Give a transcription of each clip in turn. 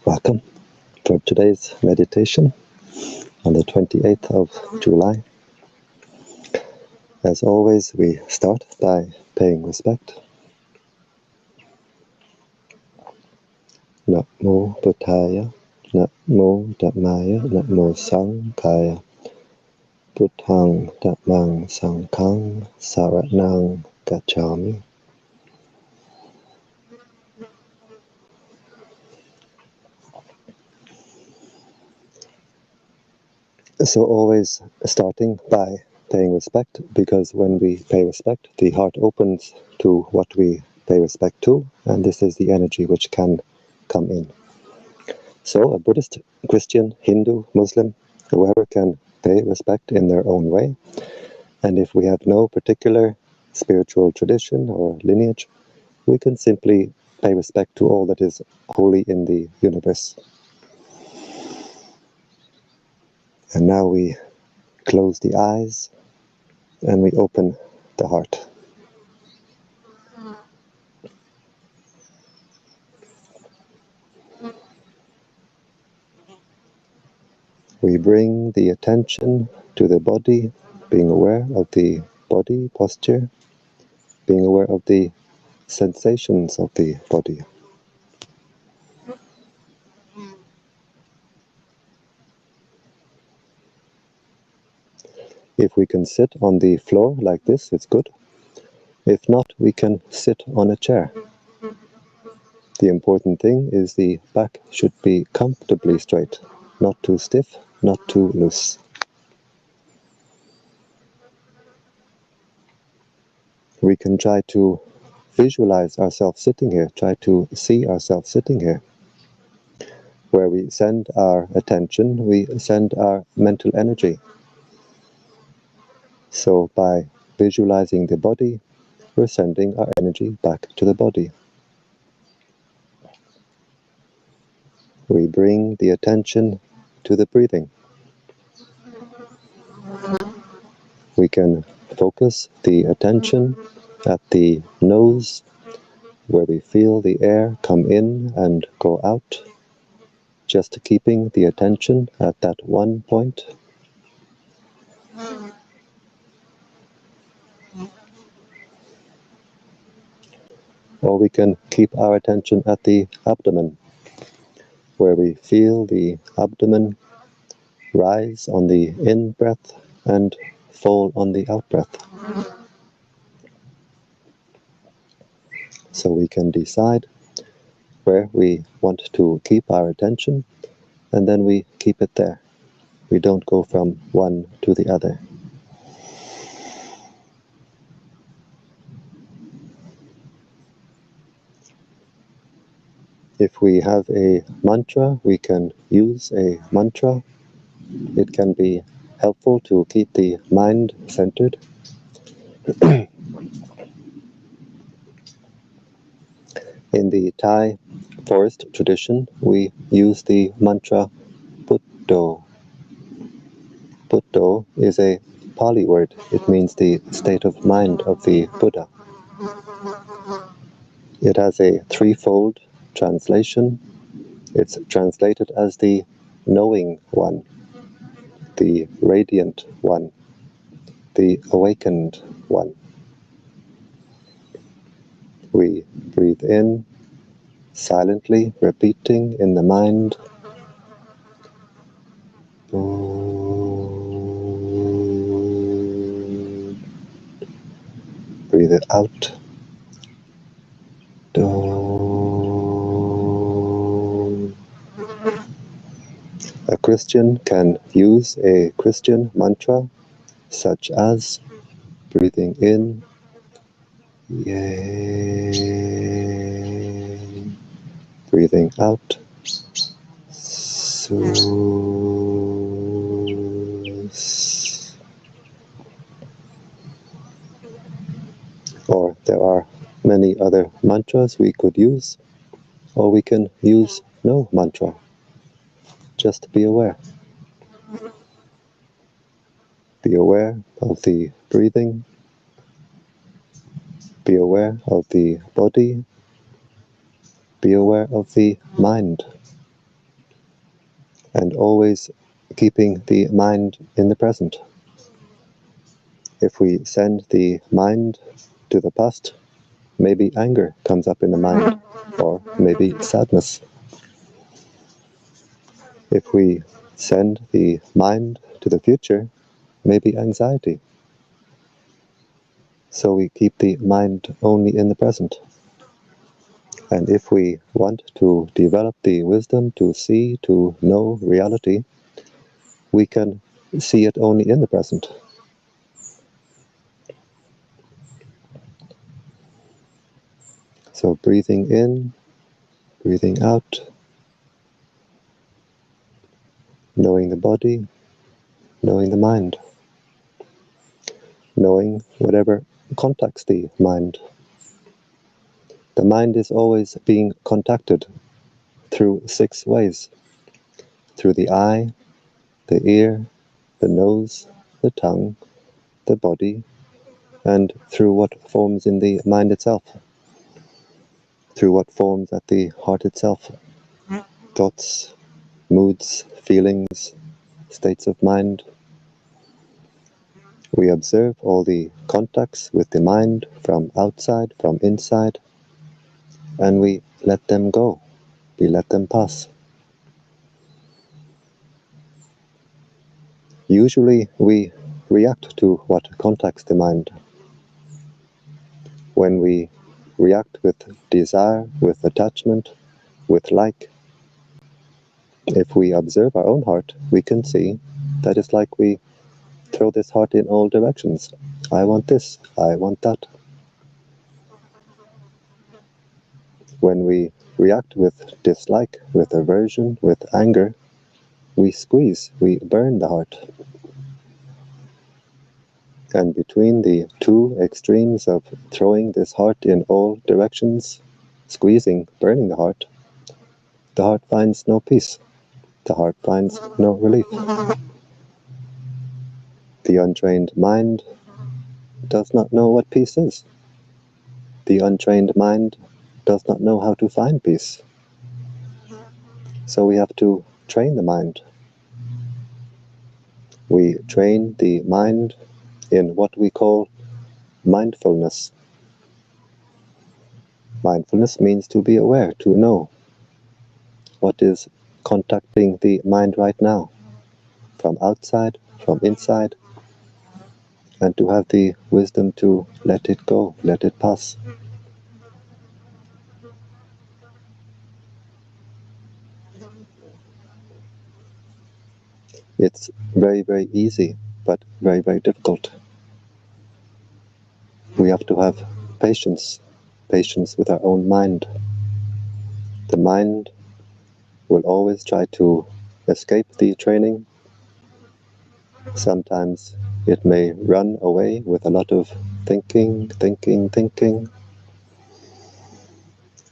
Welcome for today's meditation on the 28th of July. As always, we start by paying respect. Namo Buddhaya, Namo Dhammaya, Namo Sanghaya, Buddhang Dhammang Sanghang Saranang Gacchami. So always starting by paying respect, because when we pay respect, the heart opens to what we pay respect to, and this is the energy which can come in. So a Buddhist, Christian, Hindu, Muslim, whoever can pay respect in their own way. And if we have no particular spiritual tradition or lineage, we can simply pay respect to all that is holy in the universe. And now we close the eyes and we open the heart. We bring the attention to the body, being aware of the body posture, being aware of the sensations of the body. If we can sit on the floor like this, it's good. If not, we can sit on a chair. The important thing is the back should be comfortably straight, not too stiff, not too loose. We can try to visualize ourselves sitting here, try to see ourselves sitting here. Where we send our attention, we send our mental energy. So by visualizing the body, we're sending our energy back to the body. We bring the attention to the breathing. We can focus the attention at the nose, where we feel the air come in and go out, just keeping the attention at that one point. Or we can keep our attention at the abdomen, where we feel the abdomen rise on the in-breath and fall on the out-breath. So we can decide where we want to keep our attention, and then we keep it there. We don't go from one to the other. If we have a mantra, we can use a mantra. It can be helpful to keep the mind centered. In the Thai forest tradition, we use the mantra Buddho. Buddho is a Pali word. It means the state of mind of the Buddha. It has a threefold translation. It's translated as the knowing one, the radiant one, the awakened one. We breathe in, silently repeating in the mind, breathe it out. A Christian can use a Christian mantra such as breathing in, Yay, breathing out, Sus. Or there are many other mantras we could use, or we can use no mantra. Just be aware. Be aware of the breathing. Be aware of the body. be aware of the mind, and always keeping the mind in the present. If we send the mind to the past, maybe anger comes up in the mind, or maybe sadness. If we send the mind to the future, maybe anxiety. So we keep the mind only in the present. And if we want to develop the wisdom to see, to know reality, we can see it only in the present. So breathing in, breathing out, knowing the body, knowing the mind, knowing whatever contacts the mind. The mind is always being contacted through 6 ways: through the eye, the ear, the nose, the tongue, the body, and through what forms in the mind itself, through what forms at the heart itself. Thoughts, moods, feelings, states of mind. We observe all the contacts with the mind from outside, from inside, and we let them go. We let them pass. Usually we react to what contacts the mind. When we react with desire, with attachment, with like, if we observe our own heart, we can see that it's like we throw this heart in all directions. I want this, I want that. When we react with dislike, with aversion, with anger, we squeeze, we burn the heart. And between the 2 extremes of throwing this heart in all directions, squeezing, burning the heart finds no peace. The heart finds no relief. The untrained mind does not know what peace is. The untrained mind does not know how to find peace. So we have to train the mind. We train the mind in what we call mindfulness. Mindfulness means to be aware, to know what is contacting the mind right now, from outside, from inside, and to have the wisdom to let it go, let it pass. It's very, very easy, but very, very difficult. We have to have patience, patience with our own mind. The mind will always try to escape the training. Sometimes it may run away with a lot of thinking.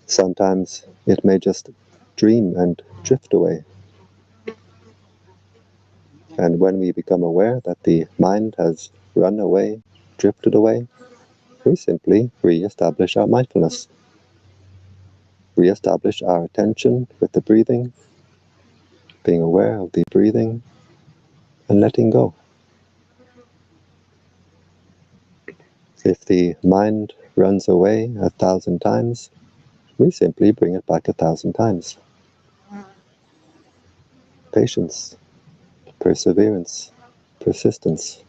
Sometimes it may just dream and drift away. And when we become aware that the mind has run away, drifted away, we simply re-establish our mindfulness. Re-establish our attention with the breathing, being aware of the breathing, and letting go. If the mind runs away 1,000 times, we simply bring it back 1,000 times. Patience, perseverance, persistence.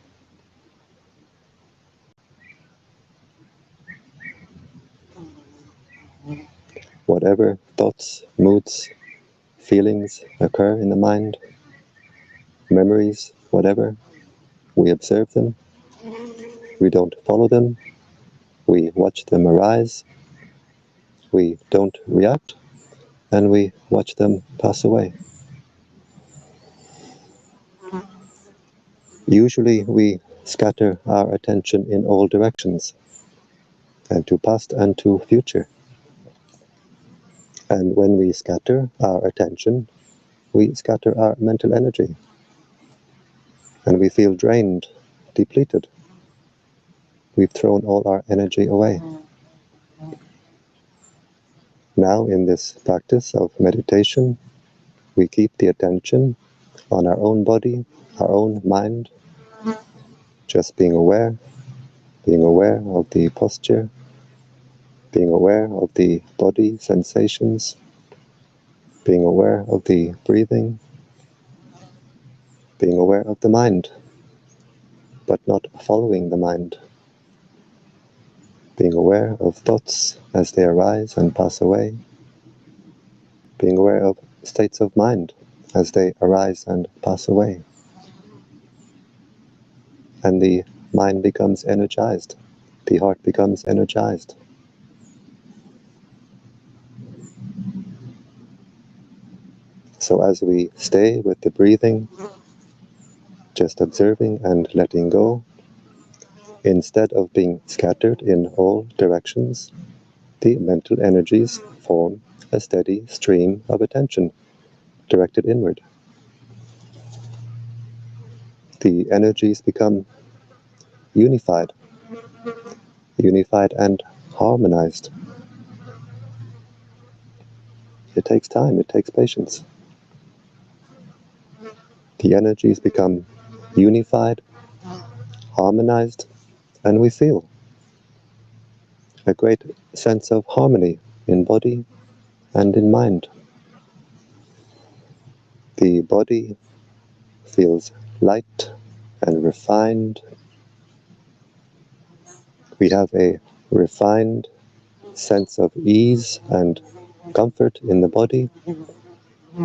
Whatever thoughts, moods, feelings occur in the mind, memories, whatever, we observe them. We don't follow them. We watch them arise. We don't react, and we watch them pass away. Usually we scatter our attention in all directions, and to past and to future. And when we scatter our attention, we scatter our mental energy. And we feel drained, depleted. We've thrown all our energy away. Now in this practice of meditation, we keep the attention on our own body, our own mind, just being aware of the posture, being aware of the body sensations, being aware of the breathing, being aware of the mind, but not following the mind, being aware of thoughts as they arise and pass away, being aware of states of mind as they arise and pass away. And the mind becomes energized, the heart becomes energized. So as we stay with the breathing, just observing and letting go, instead of being scattered in all directions, the mental energies form a steady stream of attention directed inward. The energies become unified and harmonized. It takes time, it takes patience. The energies become unified, harmonized, and we feel a great sense of harmony in body and in mind. The body feels light and refined. We have a refined sense of ease and comfort in the body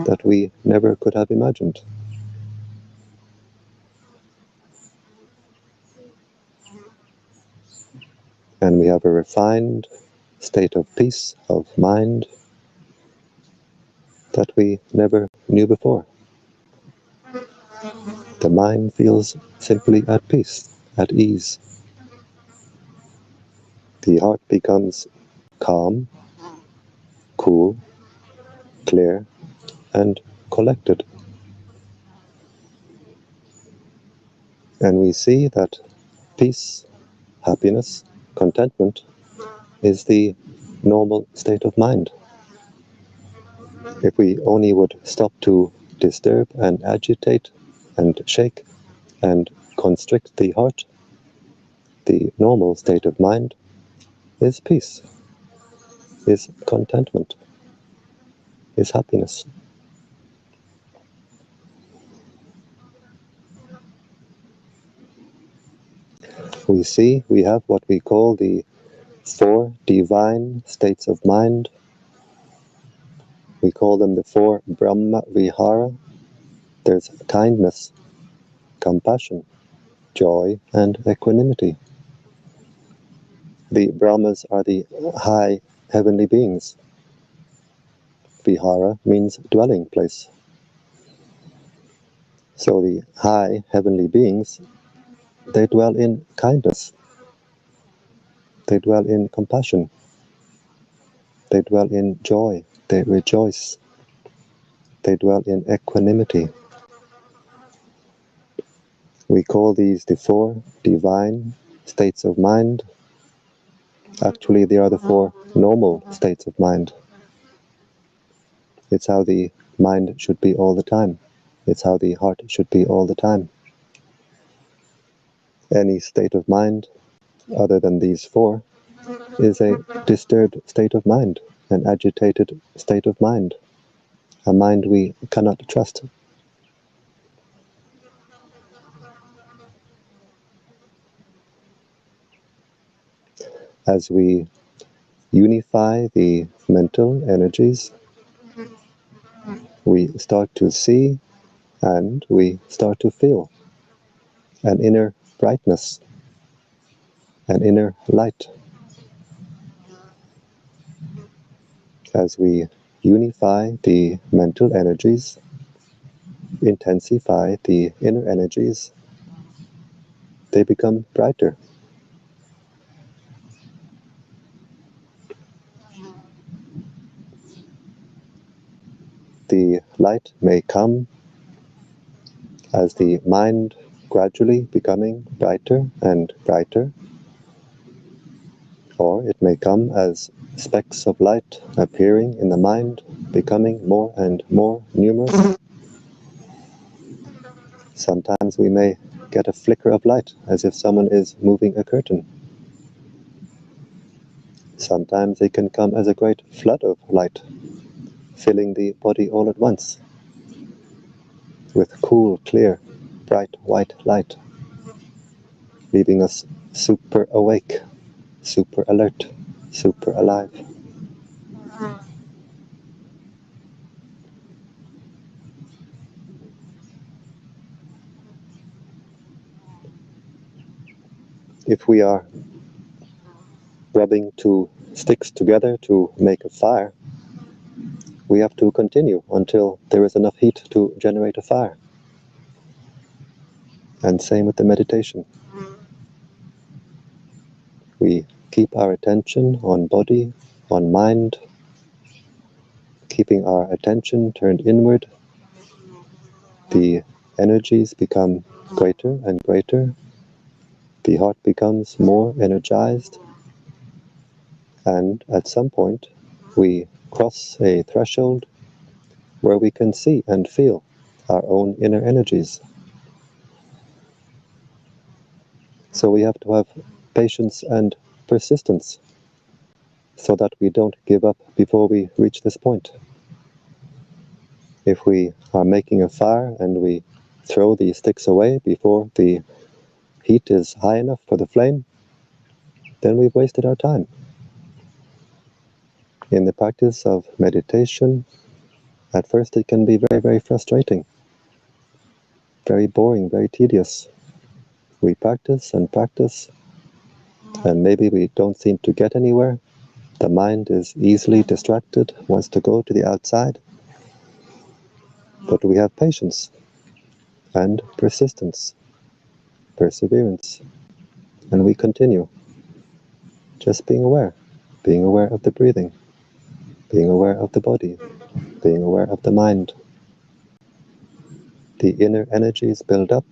that we never could have imagined. And we have a refined state of peace of mind that we never knew before. The mind feels simply at peace, at ease. The heart becomes calm, cool, clear, and collected. And we see that peace, happiness, contentment is the normal state of mind. If we only would stop to disturb and agitate and shake and constrict the heart, the normal state of mind is peace, is contentment, is happiness. We see we have what we call the 4 divine states of mind. We call them the 4 Brahma Vihara. There's kindness, compassion, joy, and equanimity. The Brahmas are the high heavenly beings. Vihara means dwelling place. So the high heavenly beings, they dwell in kindness. They dwell in compassion. They dwell in joy. They rejoice. They dwell in equanimity. We call these the 4 divine states of mind. Actually, they are the 4 normal states of mind. It's how the mind should be all the time. It's how the heart should be all the time. Any state of mind other than these 4 is a disturbed state of mind, an agitated state of mind, a mind we cannot trust. As we unify the mental energies, we start to see and we start to feel an inner brightness, an inner light. As we unify the mental energies, intensify the inner energies, they become brighter. The light may come as the mind gradually becoming brighter and brighter, Or it may come as specks of light appearing in the mind, becoming more and more numerous. Sometimes we may get a flicker of light, as if someone is moving a curtain. Sometimes it can come as a great flood of light, filling the body all at once, with cool, clear, bright white light, leaving us super awake, super alert, super alive. If we are rubbing two sticks together to make a fire, we have to continue until there is enough heat to generate a fire. And same with the meditation. We keep our attention on body, on mind, keeping our attention turned inward. The energies become greater and greater. The heart becomes more energized. And at some point, we cross a threshold where we can see and feel our own inner energies. So we have to have patience and persistence so that we don't give up before we reach this point. If we are making a fire and we throw the sticks away before the heat is high enough for the flame, then we've wasted our time. In the practice of meditation, at first it can be very, very frustrating, very boring, very tedious. We practice and practice, and maybe we don't seem to get anywhere. The mind is easily distracted, wants to go to the outside. But we have patience and persistence, perseverance, and we continue. Just being aware of the breathing, being aware of the body, being aware of the mind. The inner energies build up,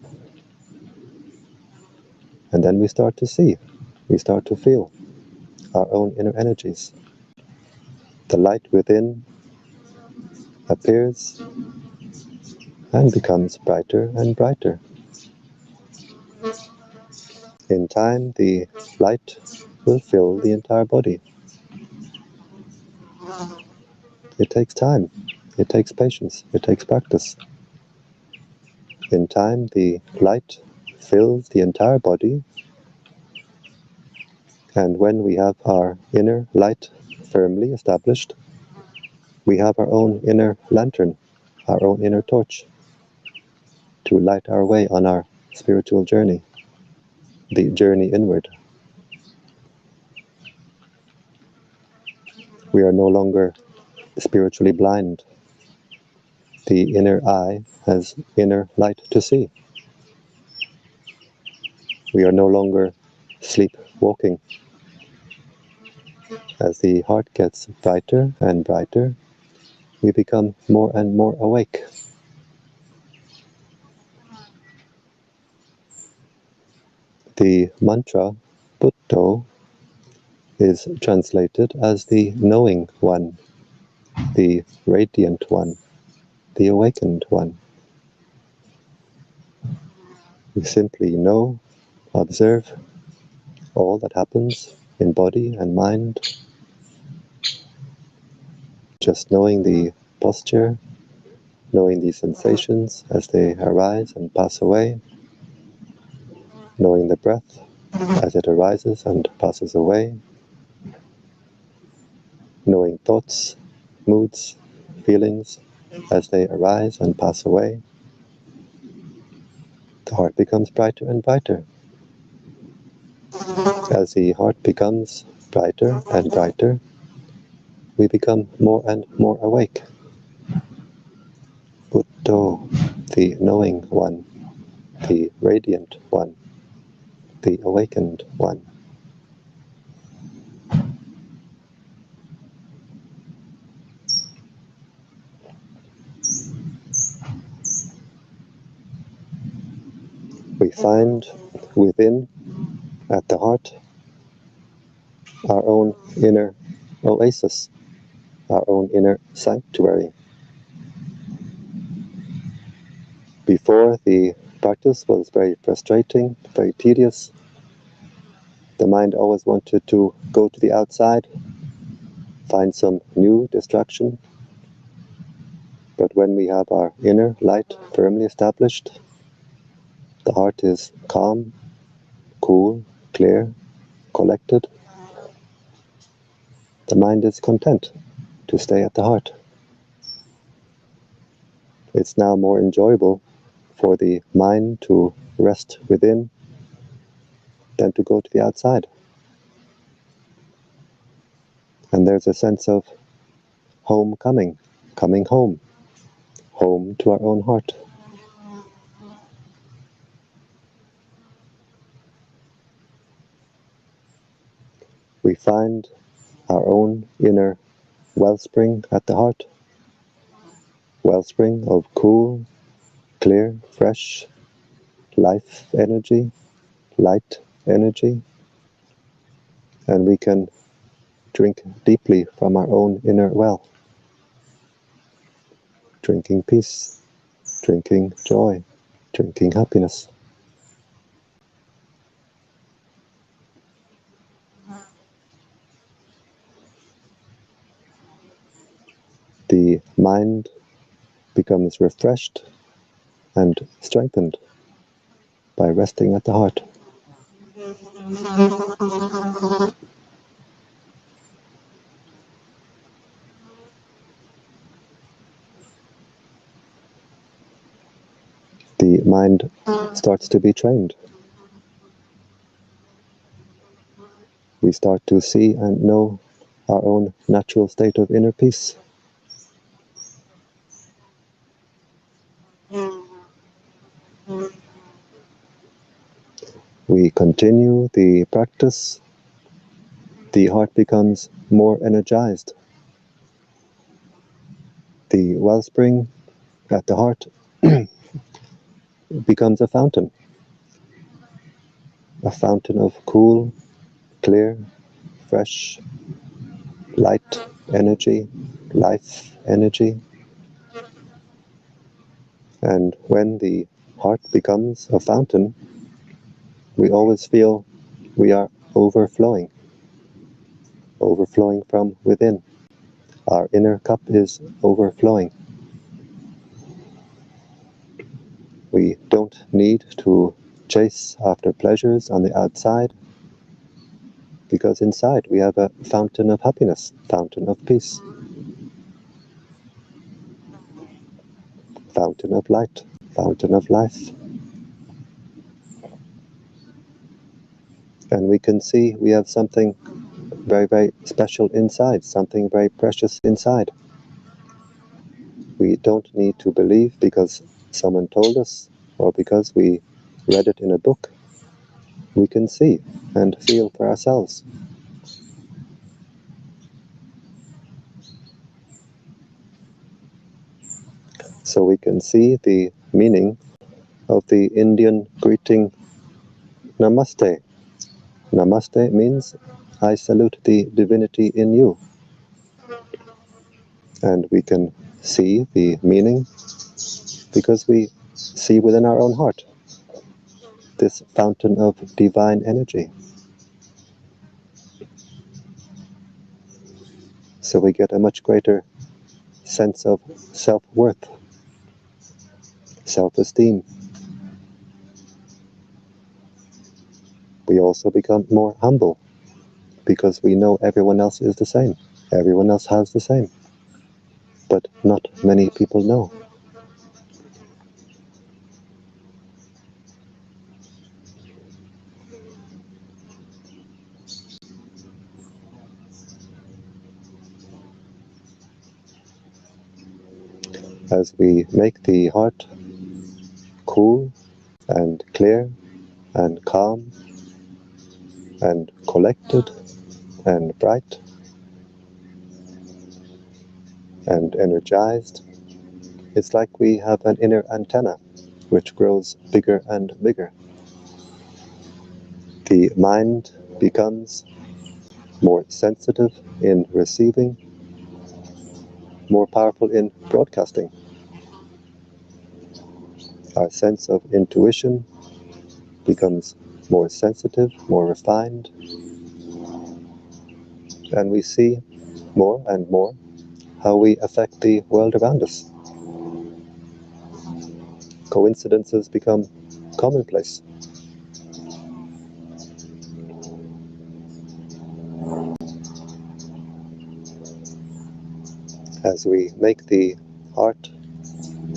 and then we start to see, we start to feel our own inner energies. The light within appears and becomes brighter and brighter. In time, the light will fill the entire body. It takes time, it takes patience, it takes practice. In time, the light fills the entire body, and when we have our inner light firmly established, we have our own inner lantern, our own inner torch, to light our way on our spiritual journey, the journey inward. We are no longer spiritually blind. The inner eye has inner light to see. We are no longer sleepwalking. As the heart gets brighter and brighter, we become more and more awake. The mantra Buddho is translated as the knowing one, the radiant one, the awakened one. We simply know, observe all that happens in body and mind, just knowing the posture, knowing the sensations as they arise and pass away, knowing the breath as it arises and passes away, knowing thoughts, moods, feelings as they arise and pass away. The heart becomes brighter and brighter. As the heart becomes brighter and brighter, we become more and more awake. Buddho, the knowing one, the radiant one, the awakened one. We find within, at the heart, our own inner oasis, our own inner sanctuary. Before, the practice was very frustrating, very tedious. The mind always wanted to go to the outside, find some new distraction. But when we have our inner light firmly established, the heart is calm, cool, clear, collected. The mind is content to stay at the heart. It's now more enjoyable for the mind to rest within than to go to the outside. And there's a sense of homecoming, coming home, home to our own heart. We find our own inner wellspring at the heart, wellspring of cool, clear, fresh life energy, light energy, and we can drink deeply from our own inner well, drinking peace, drinking joy, drinking happiness. The mind becomes refreshed and strengthened by resting at the heart. The mind starts to be trained. We start to see and know our own natural state of inner peace. We continue the practice. The heart becomes more energized. The wellspring at the heart becomes a fountain of cool, clear, fresh, light energy, life energy. And when the heart becomes a fountain, we always feel we are overflowing from within. Our inner cup is overflowing. We don't need to chase after pleasures on the outside, because inside we have a fountain of happiness, fountain of peace, fountain of light, fountain of life. And we can see we have something very, very special inside, something very precious inside. We don't need to believe because someone told us or because we read it in a book. We can see and feel for ourselves. So we can see the meaning of the Indian greeting Namaste. Namaste means I salute the divinity in you. And we can see the meaning because we see within our own heart this fountain of divine energy. So we get a much greater sense of self-worth, self-esteem. We also become more humble because we know everyone else is the same. Everyone else has the same. But not many people know. As we make the heart cool and clear and calm and collected and bright and energized, it's like we have an inner antenna which grows bigger and bigger. The mind becomes more sensitive in receiving, more powerful in broadcasting. Our sense of intuition becomes more sensitive, more refined, and we see more and more how we affect the world around us. Coincidences become commonplace. As we make the heart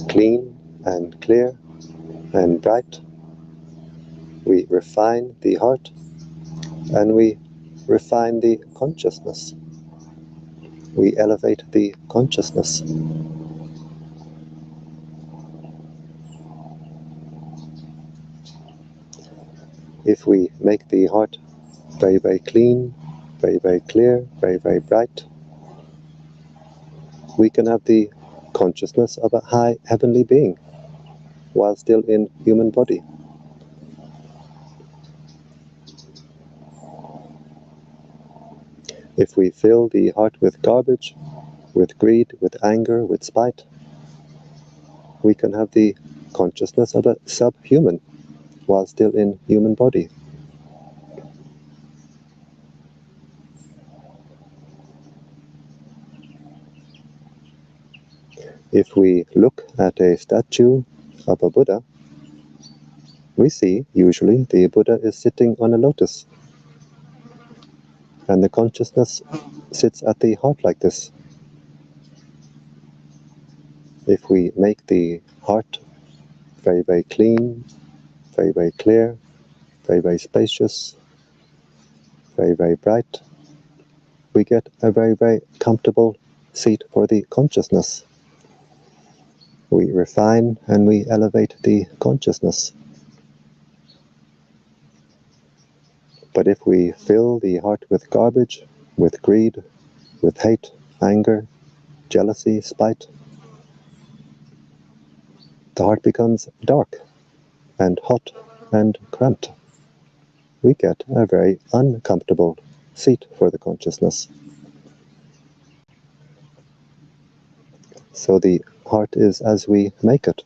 clean and clear and bright, we refine the heart and we refine the consciousness. We elevate the consciousness. If we make the heart very, very clean, very, very clear, very, very bright, we can have the consciousness of a high heavenly being while still in human body. If we fill the heart with garbage, with greed, with anger, with spite, we can have the consciousness of a subhuman while still in human body. If we look at a statue of a Buddha, we see usually the Buddha is sitting on a lotus, and the consciousness sits at the heart like this. If we make the heart very, very clean, very, very clear, very, very spacious, very, very bright, we get a very, very comfortable seat for the consciousness. We refine and we elevate the consciousness. But if we fill the heart with garbage, with greed, with hate, anger, jealousy, spite, the heart becomes dark and hot and cramped. We get a very uncomfortable seat for the consciousness. So the heart is as we make it,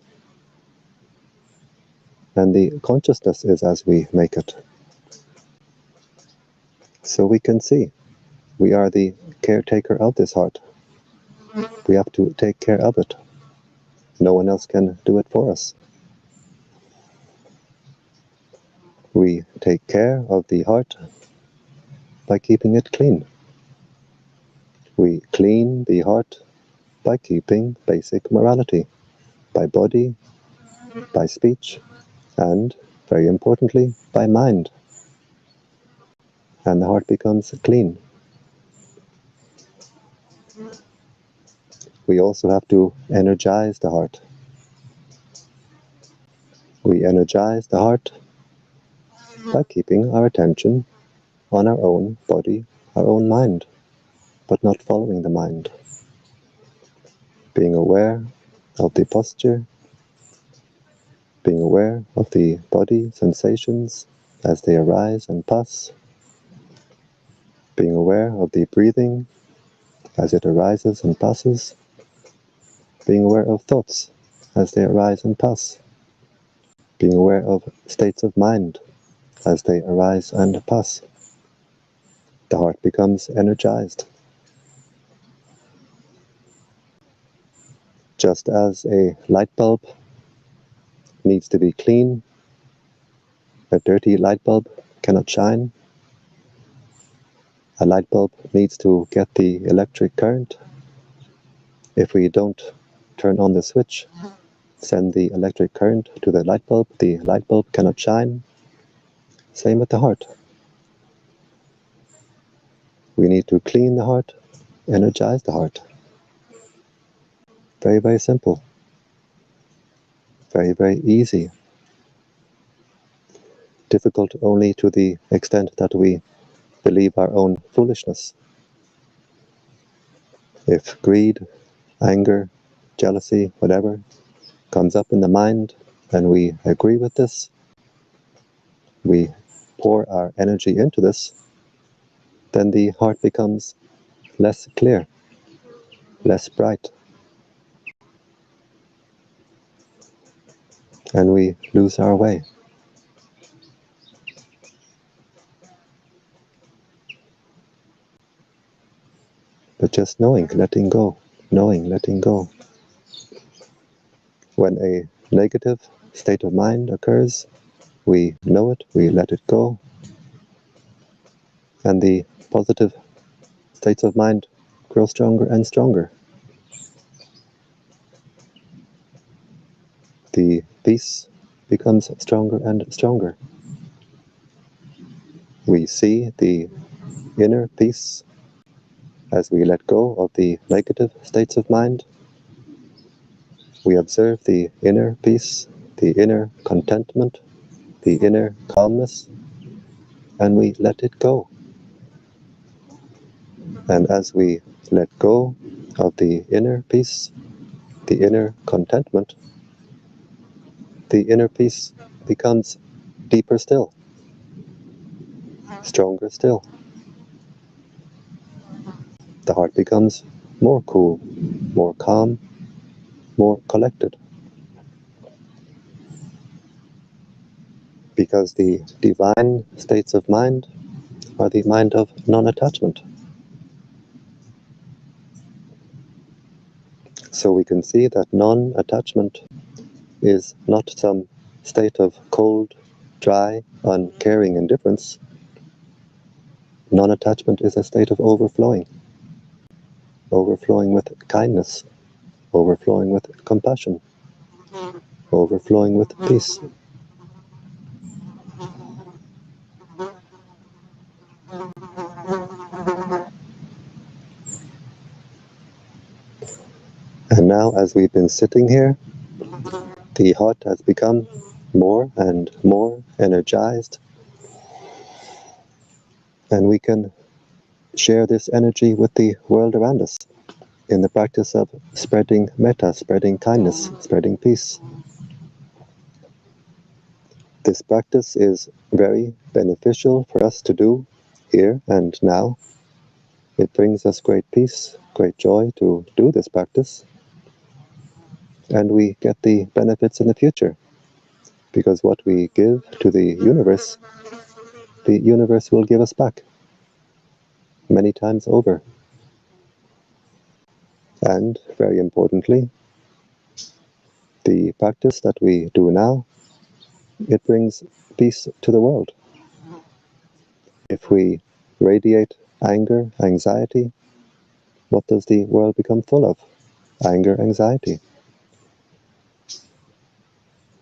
and the consciousness is as we make it. So we can see we are the caretaker of this heart. We have to take care of it. No one else can do it for us. We take care of the heart by keeping it clean. We clean the heart by keeping basic morality, by body, by speech, and, very importantly, by mind. And the heart becomes clean. We also have to energize the heart. We energize the heart by keeping our attention on our own body, our own mind, but not following the mind. Being aware of the posture, being aware of the body sensations as they arise and pass, being aware of the breathing as it arises and passes, being aware of thoughts as they arise and pass, being aware of states of mind as they arise and pass. The heart becomes energized. Just as a light bulb needs to be clean, a dirty light bulb cannot shine. A light bulb needs to get the electric current. If we don't turn on the switch, send the electric current to the light bulb cannot shine. Same with the heart. We need to clean the heart, energize the heart. Very, very simple. Very, very easy. Difficult only to the extent that we believe our own foolishness. If greed, anger, jealousy, whatever, comes up in the mind and we agree with this, we pour our energy into this, then the heart becomes less clear, less bright, and we lose our way. But just knowing, letting go, knowing, letting go. When a negative state of mind occurs, we know it, we let it go, and the positive states of mind grow stronger and stronger. The peace becomes stronger and stronger. We see the inner peace as we let go of the negative states of mind. We observe the inner peace, the inner contentment, the inner calmness, and we let it go. And as we let go of the inner peace, the inner contentment, the inner peace becomes deeper still, stronger still. The heart becomes more cool, more calm, more collected. Because the divine states of mind are the mind of non-attachment. So we can see that non-attachment is not some state of cold, dry, uncaring indifference. Non-attachment is a state of overflowing with kindness, overflowing with compassion, overflowing with peace. And now, as we've been sitting here, the heart has become more and more energized, and we can share this energy with the world around us in the practice of spreading metta, spreading kindness, spreading peace. This practice is very beneficial for us to do here and now. It brings us great peace, great joy to do this practice, and we get the benefits in the future, because what we give to the universe will give us back many times over. And very importantly, the practice that we do now, it brings peace to the world. If we radiate anger, anxiety, what does the world become full of? Anger, anxiety.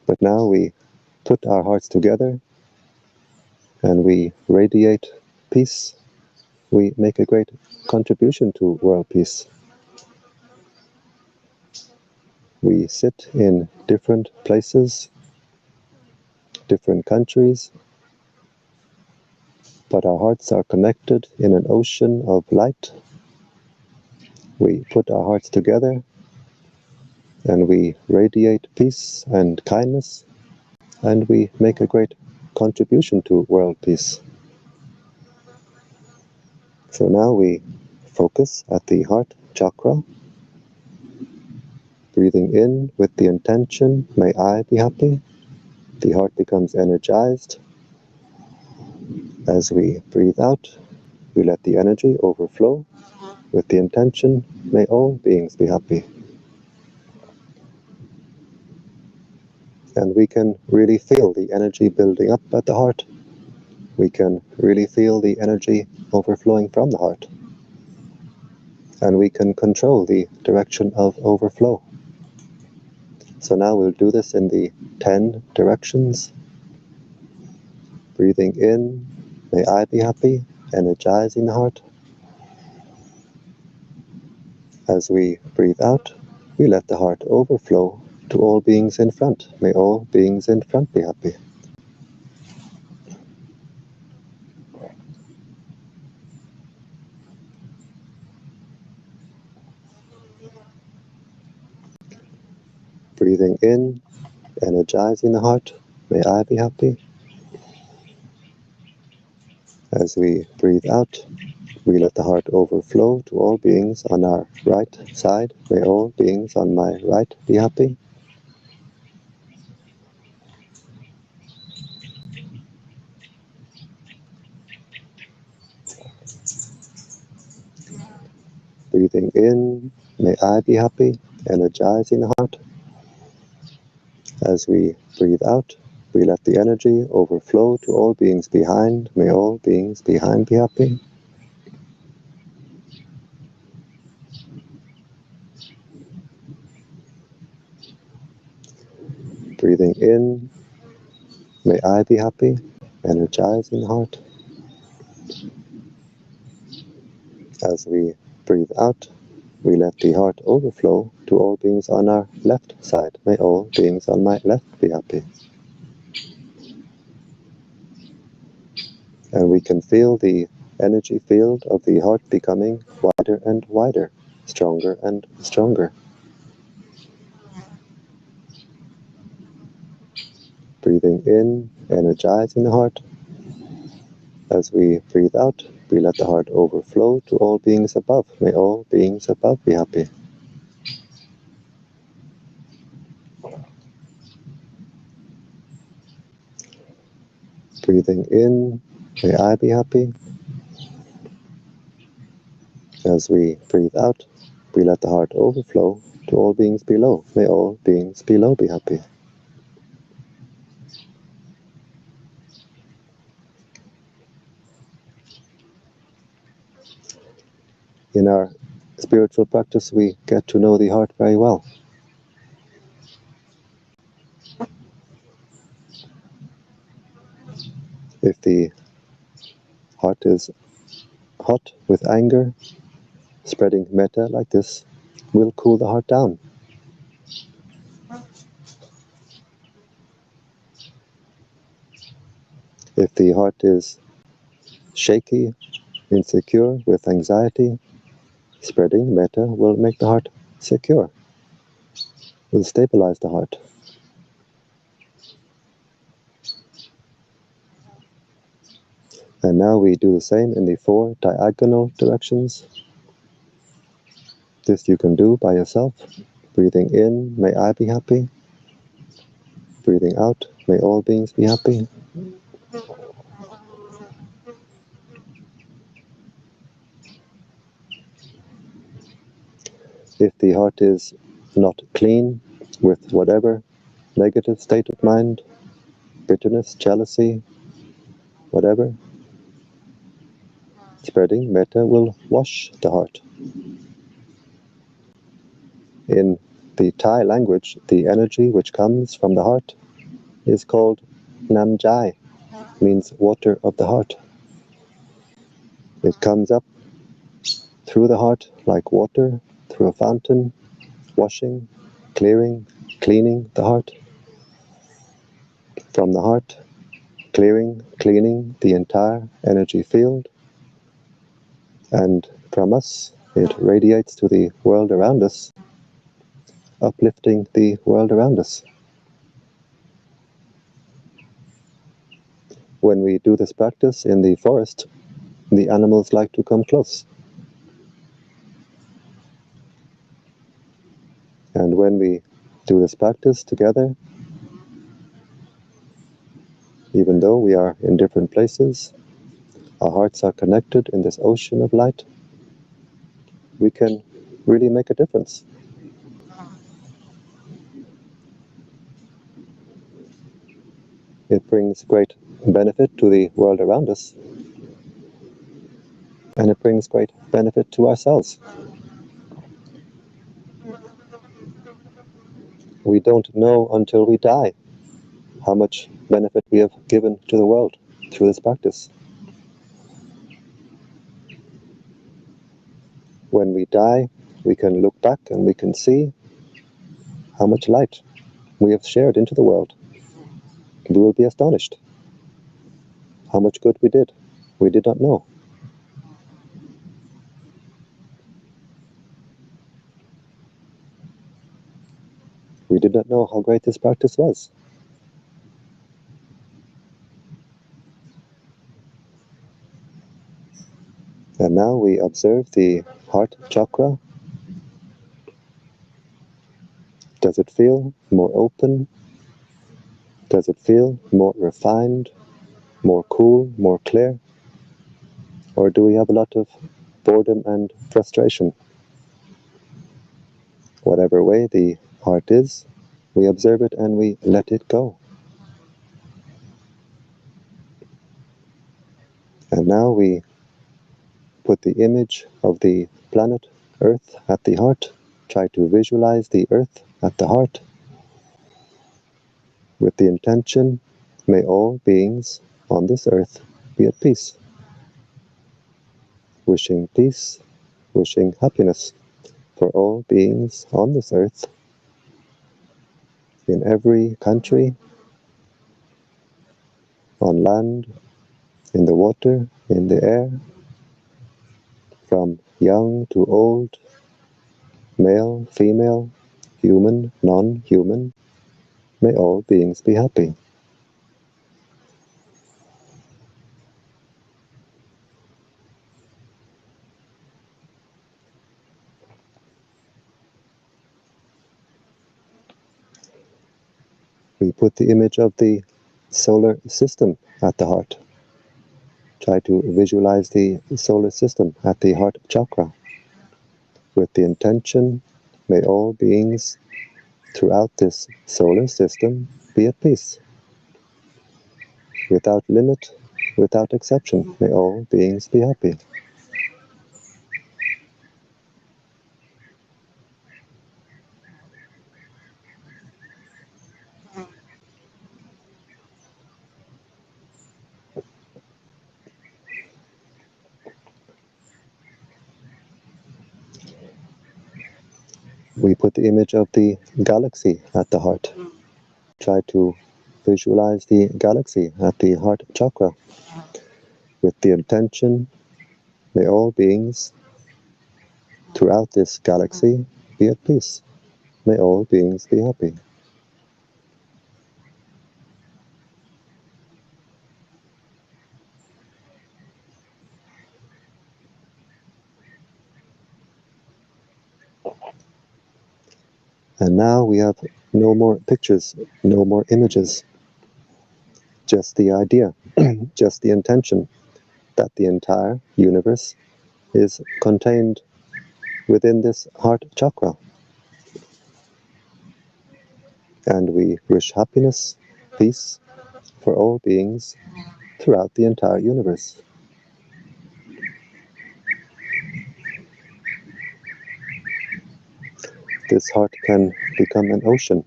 But now we put our hearts together and we radiate peace. We make a great contribution to world peace. We sit in different places, different countries, but our hearts are connected in an ocean of light. We put our hearts together and we radiate peace and kindness, and we make a great contribution to world peace. So now we focus at the heart chakra, breathing in with the intention, may I be happy. The heart becomes energized. As we breathe out, we let the energy overflow with the intention, may all beings be happy. And we can really feel the energy building up at the heart. We can really feel the energy overflowing from the heart. And we can control the direction of overflow. So now we'll do this in the 10 directions. Breathing in, may I be happy, energizing the heart. As we breathe out, we let the heart overflow to all beings in front. May all beings in front be happy. Breathing in, energizing the heart. May I be happy. As we breathe out, We let the heart overflow to all beings on our right side. May all beings on my right be happy. Breathing in, may I be happy, energizing the heart. As we breathe out, we let the energy overflow to all beings behind. May all beings behind be happy. Breathing in, may I be happy, energizing the heart. As we breathe out, we let the heart overflow to all beings on our left side. May all beings on my left be happy. And we can feel the energy field of the heart becoming wider and wider, stronger and stronger. Breathing in, energizing the heart. As we breathe out, we let the heart overflow to all beings above. May all beings above be happy. Breathing in, may I be happy. As we breathe out, we let the heart overflow to all beings below. May all beings below be happy. In our spiritual practice, we get to know the heart very well. If the heart is hot with anger, spreading metta like this will cool the heart down. If the heart is shaky, insecure with anxiety, spreading metta will make the heart secure, will stabilize the heart. And now we do the same in the 4 diagonal directions. This you can do by yourself. Breathing in, may I be happy. Breathing out, may all beings be happy. If the heart is not clean with whatever negative state of mind, bitterness, jealousy, whatever, spreading metta will wash the heart. In the Thai language, the energy which comes from the heart is called namjai, means water of the heart. It comes up through the heart like water through a fountain, washing, clearing, cleaning the heart. From the heart, clearing, cleaning the entire energy field. And from us, it radiates to the world around us, uplifting the world around us. When we do this practice in the forest, the animals like to come close. And when we do this practice together, even though we are in different places, our hearts are connected in this ocean of light, we can really make a difference. It brings great benefit to the world around us, and it brings great benefit to ourselves. We don't know until we die how much benefit we have given to the world through this practice. When we die, we can look back and we can see how much light we have shared into the world. We will be astonished how much good we did. We did not know. We did not know how great this practice was. And now we observe the heart chakra. Does it feel more open? Does it feel more refined, more cool, more clear? Or do we have a lot of boredom and frustration? Whatever way the heart is, we observe it and we let it go. And now we put the image of the planet Earth at the heart. Try to visualize the Earth at the heart with the intention, may all beings on this earth be at peace. Wishing peace, wishing happiness for all beings on this earth, in every country, on land, in the water, in the air, from young to old, male, female, human, non-human, may all beings be happy. We put the image of the solar system at the heart. Try to visualize the solar system at the heart chakra with the intention, may all beings throughout this solar system be at peace. Without limit, without exception, may all beings be happy. We put the image of the galaxy at the heart. Try to visualize the galaxy at the heart chakra with the intention, may all beings throughout this galaxy be at peace. May all beings be happy. And now we have no more pictures, no more images, just the idea, just the intention that the entire universe is contained within this heart chakra. And we wish happiness, peace for all beings throughout the entire universe. This heart can become an ocean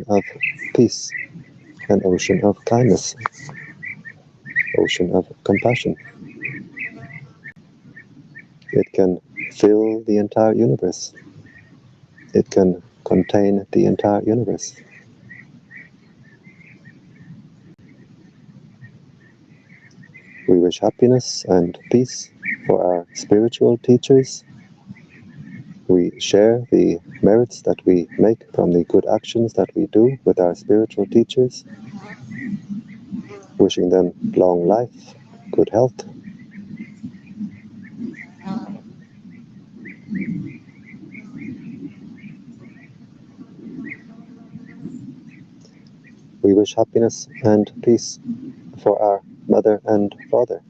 of peace, an ocean of kindness, ocean of compassion. It can fill the entire universe. It can contain the entire universe. We wish happiness and peace for our spiritual teachers. We share the merits that we make from the good actions that we do with our spiritual teachers, wishing them long life, good health. We wish happiness and peace for our mother and father.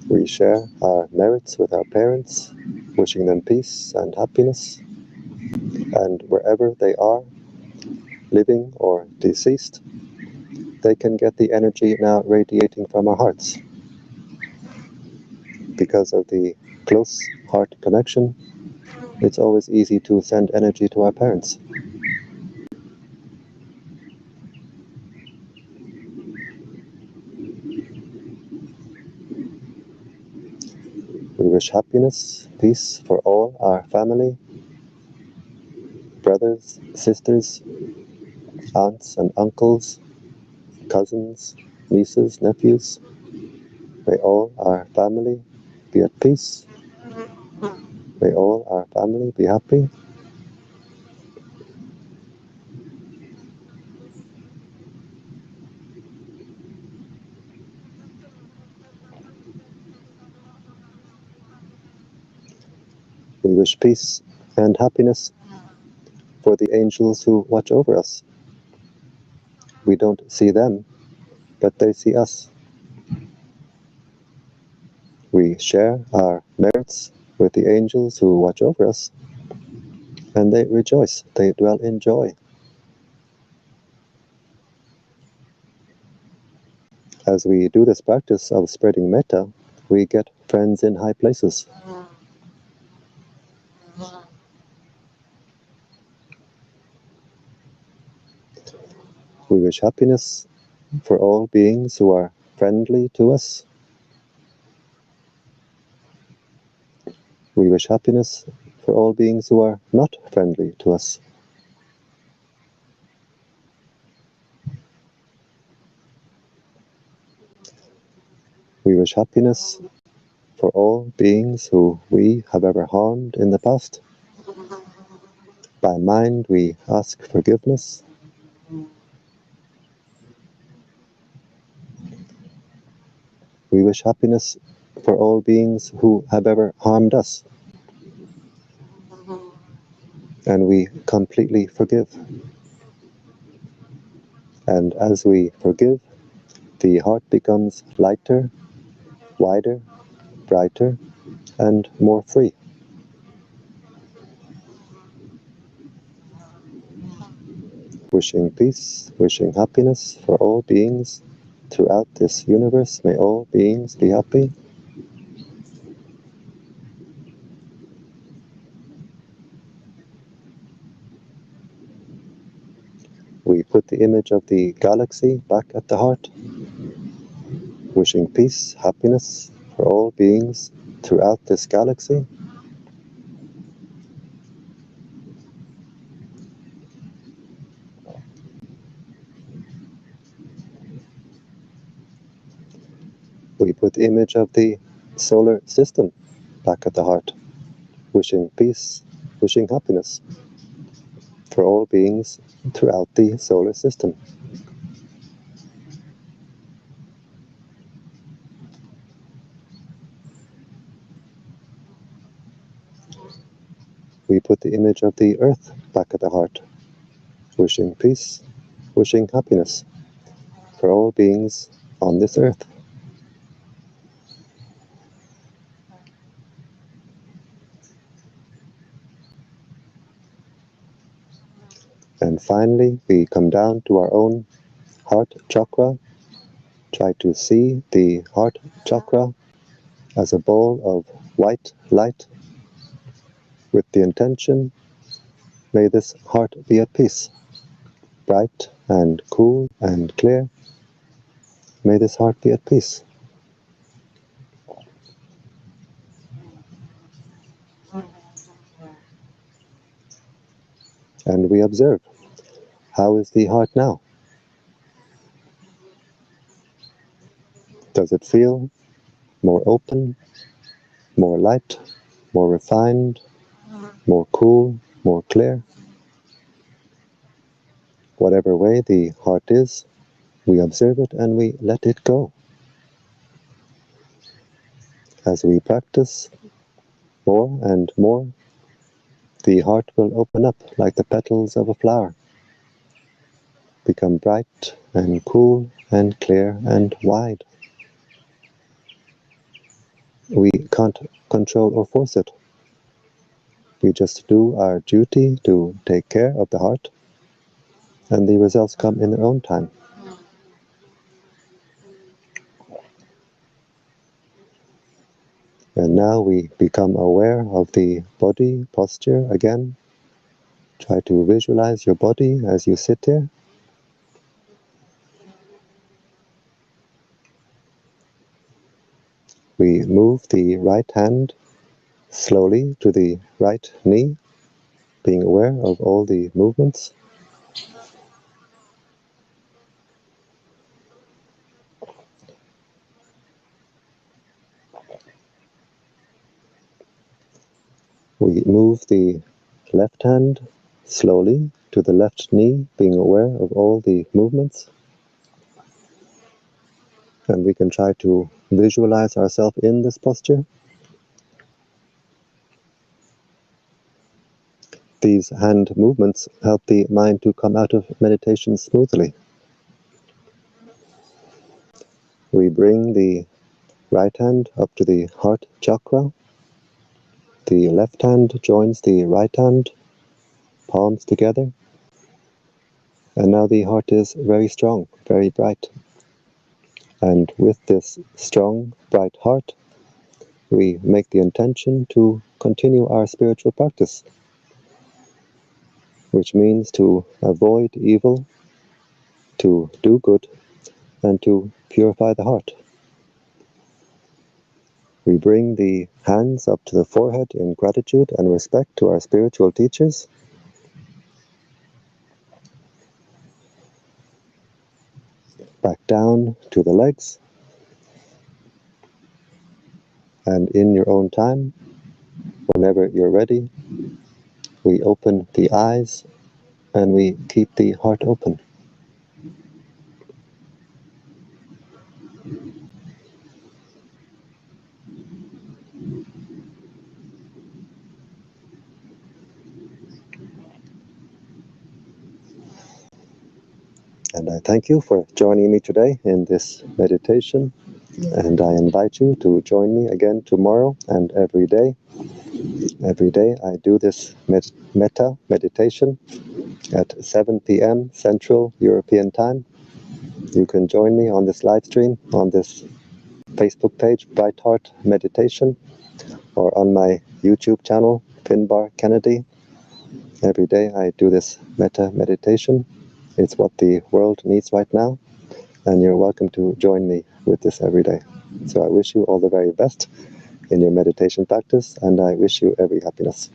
We share our merits with our parents, wishing them peace and happiness. And wherever they are, living or deceased, they can get the energy now radiating from our hearts. Because of the close heart connection, it's always easy to send energy to our parents. We wish happiness, peace for all our family, brothers, sisters, aunts and uncles, cousins, nieces, nephews. May all our family be at peace. May all our family be happy. We wish peace and happiness for the angels who watch over us. We don't see them, but they see us. We share our merits with the angels who watch over us, and they rejoice, they dwell in joy. As we do this practice of spreading metta, we get friends in high places. We wish happiness for all beings who are friendly to us. We wish happiness for all beings who are not friendly to us. We wish happiness for all beings who we have ever harmed in the past. By mind, we ask forgiveness. We wish happiness for all beings who have ever harmed us. And we completely forgive. And as we forgive, the heart becomes lighter, wider, brighter, and more free. Wishing peace, wishing happiness for all beings throughout this universe. May all beings be happy. We put the image of the galaxy back at the heart, wishing peace, happiness for all beings throughout this galaxy. We put the image of the solar system back at the heart, wishing peace, wishing happiness for all beings throughout the solar system. We put the image of the earth back at the heart, wishing peace, wishing happiness for all beings on this earth. And finally, we come down to our own heart chakra. Try to see the heart chakra as a ball of white light with the intention, may this heart be at peace, bright and cool and clear. May this heart be at peace. And we observe, how is the heart now? Does it feel more open, more light, more refined, more cool, more clear? Whatever way the heart is, we observe it and we let it go. As we practice more and more, the heart will open up like the petals of a flower, become bright and cool and clear and wide. We can't control or force it. We just do our duty to take care of the heart, and the results come in their own time. And now we become aware of the body posture again. Try to visualize your body as you sit there. We move the right hand slowly to the right knee, being aware of all the movements. We move the left hand slowly to the left knee, being aware of all the movements. And we can try to visualize ourselves in this posture. These hand movements help the mind to come out of meditation smoothly. We bring the right hand up to the heart chakra. The left hand joins the right hand, palms together. And now the heart is very strong, very bright. And with this strong, bright heart, we make the intention to continue our spiritual practice, which means to avoid evil, to do good, and to purify the heart. We bring the hands up to the forehead in gratitude and respect to our spiritual teachers. Back down to the legs. And in your own time, whenever you're ready, we open the eyes and we keep the heart open. And I thank you for joining me today in this meditation. And I invite you to join me again tomorrow and every day. Every day I do this Metta meditation at 7 p.m. Central European Time. You can join me on this live stream, on this Facebook page, Bright Heart Meditation, or on my YouTube channel, Finbar Kennedy. Every day I do this Metta meditation. It's what the world needs right now, and you're welcome to join me with this every day. So I wish you all the very best in your meditation practice, and I wish you every happiness.